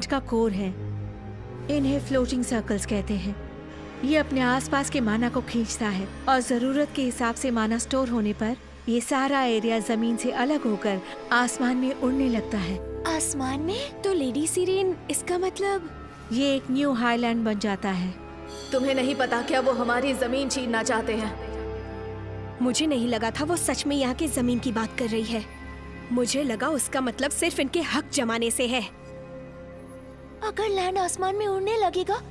का कोर है। इन्हें फ्लोटिंग सर्कल्स कहते हैं। ये अपने आसपास के माना को खींचता है और जरूरत के हिसाब से माना स्टोर होने पर ये सारा एरिया जमीन से अलग होकर आसमान में उड़ने लगता है। आसमान में? तो लेडी सिरेन, इसका मतलब ये एक न्यू हाईलैंड बन जाता है। तुम्हें नहीं पता क्या वो हमारी जमीन छीनना चाहते हैं? मुझे नहीं लगा था वो सच में यहाँ की जमीन की बात कर रही है। मुझे लगा उसका मतलब सिर्फ इनके हक जमाने से है। अगर लैंड आसमान में उड़ने लगेगा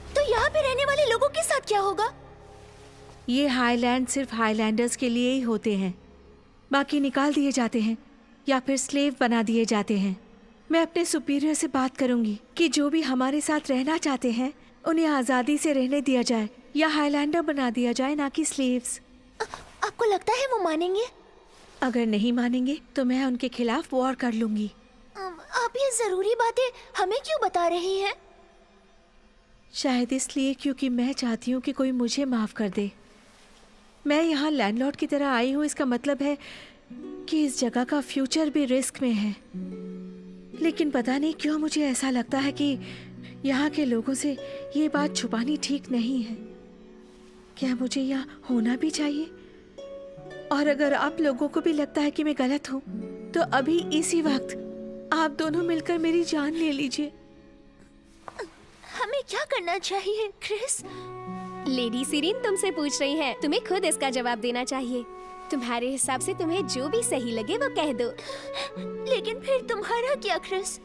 तो यहाँ पे रहने वाले लोगों के साथ क्या होगा? ये हाईलैंड सिर्फ हाईलैंडर्स के लिए ही होते हैं, बाकी निकाल दिए जाते हैं या फिर स्लेव बना दिए जाते हैं। मैं अपने सुपीरियर से बात करूंगी कि जो भी हमारे साथ रहना चाहते हैं उन्हें आज़ादी से रहने दिया जाए या हाईलैंडर बना दिया जाए, ना कि स्लेव्स। आपको लगता है वो मानेंगे? अगर नहीं मानेंगे तो मैं उनके खिलाफ वॉर कर लूंगी। आप ये जरूरी बातें हमें क्यों बता रही हैं? शायद इसलिए क्योंकि मैं चाहती हूँ कि कोई मुझे माफ कर दे। मैं यहाँ लैंडलॉर्ड की तरह आई हूँ, इसका मतलब है कि इस जगह का फ्यूचर भी रिस्क में है। लेकिन पता नहीं क्यों मुझे ऐसा लगता है कि यहाँ के लोगों से ये बात छुपानी ठीक नहीं है। क्या मुझे यहाँ होना भी चाहिए? और अगर आप लोगों को भी लगता है कि मैं गलत हूँ तो अभी इसी वक्त आप दोनों मिलकर मेरी जान ले लीजिए। हमें क्या करना चाहिए क्रिस? लेडी सिरेन तुमसे पूछ रही है, तुम्हें खुद इसका जवाब देना चाहिए। तुम्हारे हिसाब से तुम्हें जो भी सही लगे वो कह दो। लेकिन फिर तुम्हारा क्या क्रिस?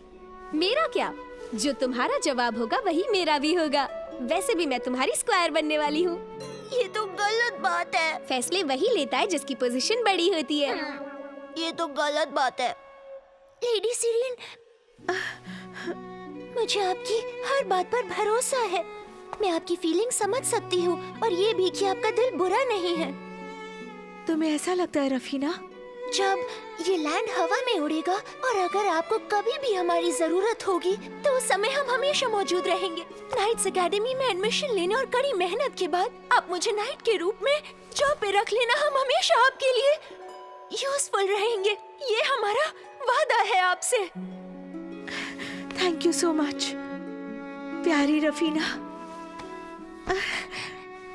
मेरा क्या? जो तुम्हारा जवाब होगा वही मेरा भी होगा। वैसे भी मैं तुम्हारी स्क्वायर बनने वाली हूँ। ये तो गलत बात है। फैसले वही लेता है जिसकी पोजीशन बड़ी होती है। ये तो गलत बात है। लेडी सिरेन, मुझे आपकी हर बात पर भरोसा है। मैं आपकी फीलिंग समझ सकती हूँ और ये भी कि आपका दिल बुरा नहीं है। तुम्हें ऐसा लगता है रफीना? जब ये लैंड हवा में उड़ेगा और अगर आपको कभी भी हमारी जरूरत होगी तो उस समय हम हमेशा मौजूद रहेंगे। नाइट्स एकेडमी में एडमिशन लेने और कड़ी मेहनत के बाद आप मुझे नाइट के रूप में जॉब पे रख लेना। हम हमेशा आपके लिए यूजफुल रहेंगे, ये हमारा वादा है आपसे। थैंक यू सो मच प्यारी रफीना।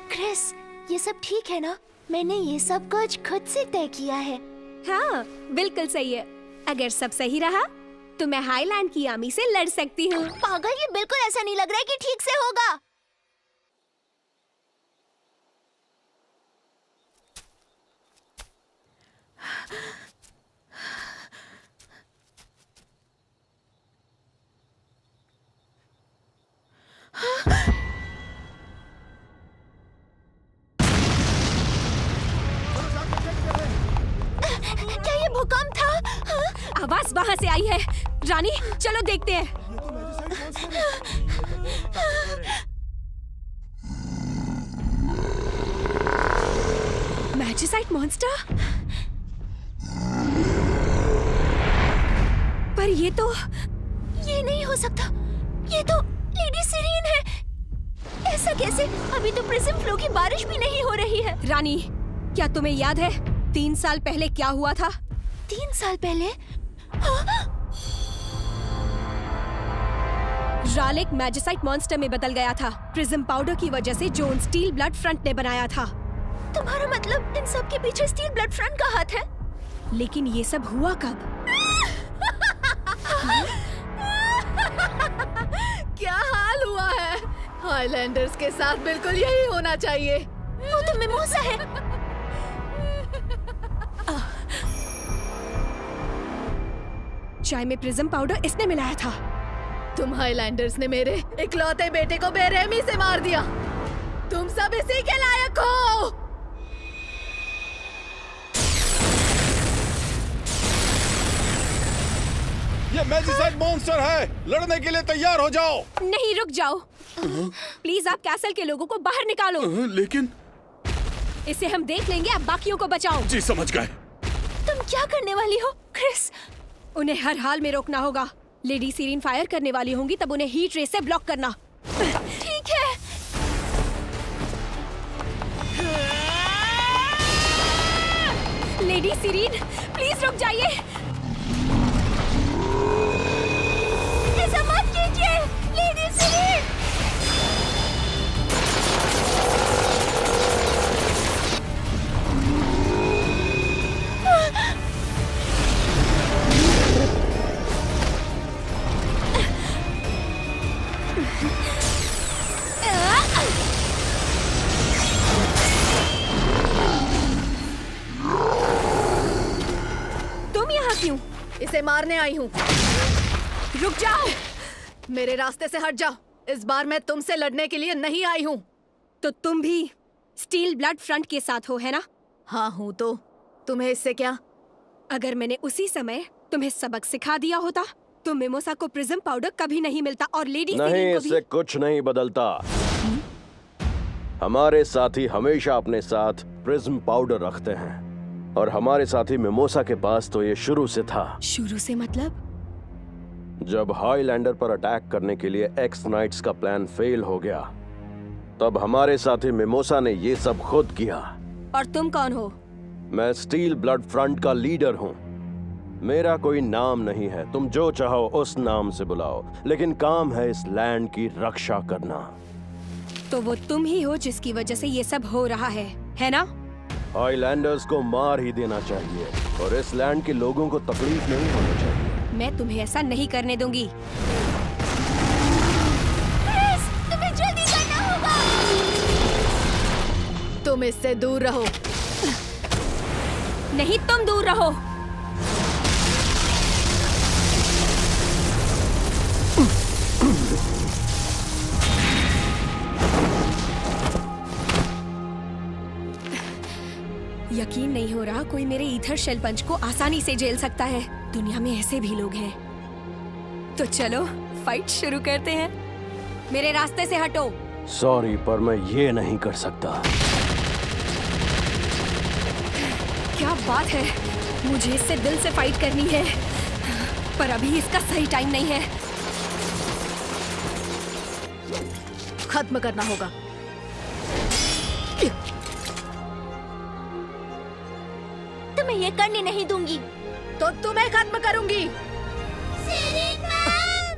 क्रिस, ये सब ठीक है ना? मैंने ये सब कुछ खुद से तय किया है। हाँ, बिल्कुल सही है। अगर सब सही रहा तो मैं हाईलैंड की आर्मी से लड़ सकती हूँ। पागल, ये बिल्कुल ऐसा नहीं लग रहा है कि ठीक से होगा। क्या ये भूकंप था? हाँ? आवाज वहाँ से आई है। रानी, चलो देखते हैं। मैजिसाइट मॉन्स्टर? पर ये नहीं हो सकता। ये तो लेडी सिरेन है। ऐसा कैसे? अभी तो प्रिज्म फ्लो की बारिश भी नहीं हो रही है। रानी, क्या तुम्हें याद है 3 साल पहले क्या हुआ था? 3 साल पहले? रालेक मैजिसाइट मॉन्स्टर में बदल गया था, प्रिज्म पाउडर की वजह से जो उन स्टील ब्लड फ्रंट ने बनाया था। तुम्हारा मतलब इन सब के पीछे स्टील ब्लड फ्रंट का हाथ है? लेकिन ये सब हुआ कब? क्या हाल हुआ है? हाईलैंडर्स के साथ बिल्कुल यही होना चाहिए। वो तो मिमोसा है। चाय में प्रिज्म पाउडर इसने मिलाया था। तुम हाईलैंडर्स ने मेरे इकलौते बेटे को बेरहमी से मार दिया। तुम सब इसी के लायक हो। ये मैजिसाइट मॉन्स्टर है, लड़ने के लिए तैयार हो जाओ। नहीं, रुक जाओ। प्लीज आप कैसल के लोगों को बाहर निकालो। लेकिन इसे हम देख लेंगे, आप बाकियों को बचाओ। जी समझ गए। तुम क्या करने वाली हो क्रिस? उन्हें हर हाल में रोकना होगा। लेडी सिरेन फायर करने वाली होंगी तब उन्हें हीट रे से ब्लॉक करना। ठीक है। लेडी सिरेन, प्लीज रुक जाइए। ऐसा मत कीजिए। इसे मारने आई हूँ। रुक जाओ। मेरे रास्ते से हट जाओ। इस बार मैं तुमसे लड़ने के लिए नहीं आई हूँ। तो तुम भी स्टील ब्लड फ्रंट के साथ हो, है ना? हाँ हूँ तो तुम्हें इससे क्या? अगर मैंने उसी समय तुम्हें सबक सिखा दिया होता तो मिमोसा को प्रिज्म पाउडर कभी नहीं मिलता और लेडी नहीं, सीरीन को भी। इससे कुछ नहीं बदलता। हमारे साथी हमेशा अपने साथ प्रिज्म पाउडर रखते हैं और हमारे साथी मिमोसा के पास तो ये शुरू से था। शुरू से मतलब? जब हाईलैंडर पर अटैक करने के लिए एक्स नाइट्स का प्लान फेल हो गया तब हमारे साथी मिमोसा ने ये सब खुद किया। और तुम कौन हो? मैं स्टील ब्लड फ्रंट का लीडर हूँ। मेरा कोई नाम नहीं है, तुम जो चाहो उस नाम से बुलाओ, लेकिन काम है इस लैंड की रक्षा करना। तो वो तुम ही हो जिसकी वजह से ये सब हो रहा है ना? हाईलैंडर्स को मार ही देना चाहिए और इस लैंड के लोगों को तकलीफ नहीं होनी चाहिए। मैं तुम्हें ऐसा नहीं करने दूंगी। तुम्हें जल्दी करना होगा। तुम इससे दूर रहो। नहीं, तुम दूर रहो। यकीन नहीं हो रहा कोई मेरे ईथर शेल पंच को आसानी से झेल सकता है। दुनिया में ऐसे भी लोग हैं। तो चलो फाइट शुरू करते हैं। मेरे रास्ते से हटो। सॉरी, पर मैं ये नहीं कर सकता। क्या बात है, मुझे इससे दिल से फाइट करनी है, पर अभी इसका सही टाइम नहीं है। खत्म करना होगा। तुम्हें ये करने नहीं दूंगी। तो तुम्हें खत्म करूंगी। सीरीन मैम,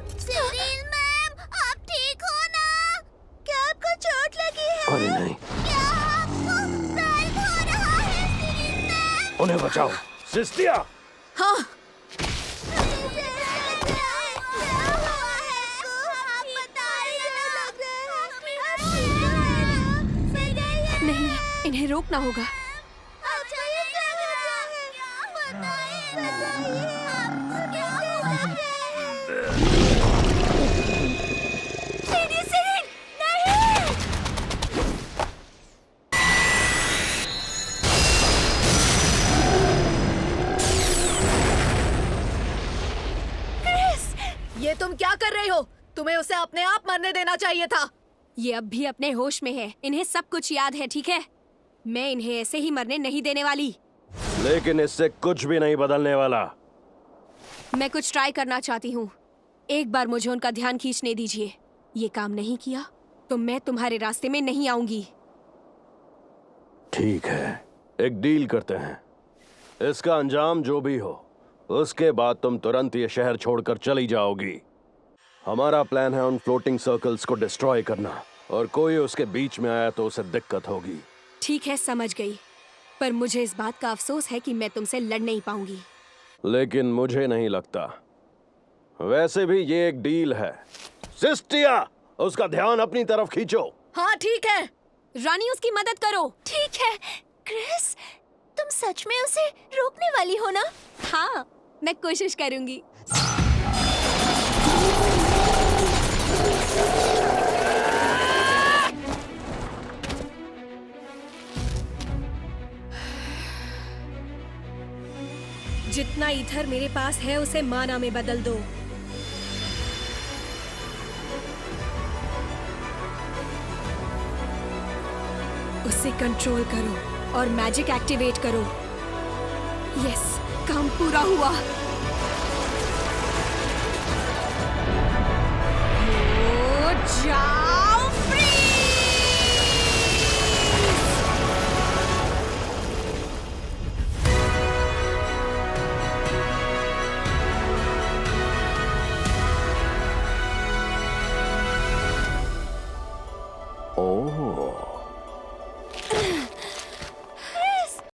आप ठीक हो ना? क्या आपको चोट लगी है? अरे नहीं, क्या आपको दर्द हो रहा है सीरीन मैम? उन्हें बचाओ। सिस्टिया, हाँ, नहीं, इन्हें रोकना होगा। ये तुम क्या कर रही हो? तुम्हें उसे अपने आप मरने देना चाहिए था। ये अब भी अपने होश में है। इन्हें सब कुछ याद है, ठीक है? मैं इन्हें ऐसे ही मरने नहीं देने वाली। लेकिन इससे कुछ भी नहीं बदलने वाला। मैं कुछ ट्राई करना चाहती हूँ। एक बार मुझे उनका ध्यान खींचने दीजिए। ये काम नहीं किया तो मैं तुम्हारे रास्ते में नहीं आऊंगी। ठीक है, एक डील करते हैं। इसका अंजाम जो भी हो, उसके बाद तुम तुरंत ये शहर छोड़कर चली जाओगी। हमारा प्लान है उन फ्लोटिंग सर्कल्स को डिस्ट्रॉय करना, और कोई उसके बीच में आया तो उसे दिक्कत होगी। ठीक है, समझ गई। पर मुझे इस बात का अफसोस है कि मैं तुमसे लड़ नहीं पाऊंगी। लेकिन मुझे नहीं लगता। वैसे भी ये एक डील है। सिस्टिया, उसका ध्यान अपनी तरफ खींचो। हाँ ठीक है। रानी, उसकी मदद करो। ठीक है। क्रिस, तुम सच में उसे रोकने वाली हो ना? हाँ, मैं कोशिश करूंगी। जितना ईथर मेरे पास है उसे माना में बदल दो। उसे कंट्रोल करो और मैजिक एक्टिवेट करो। यस, काम पूरा हुआ।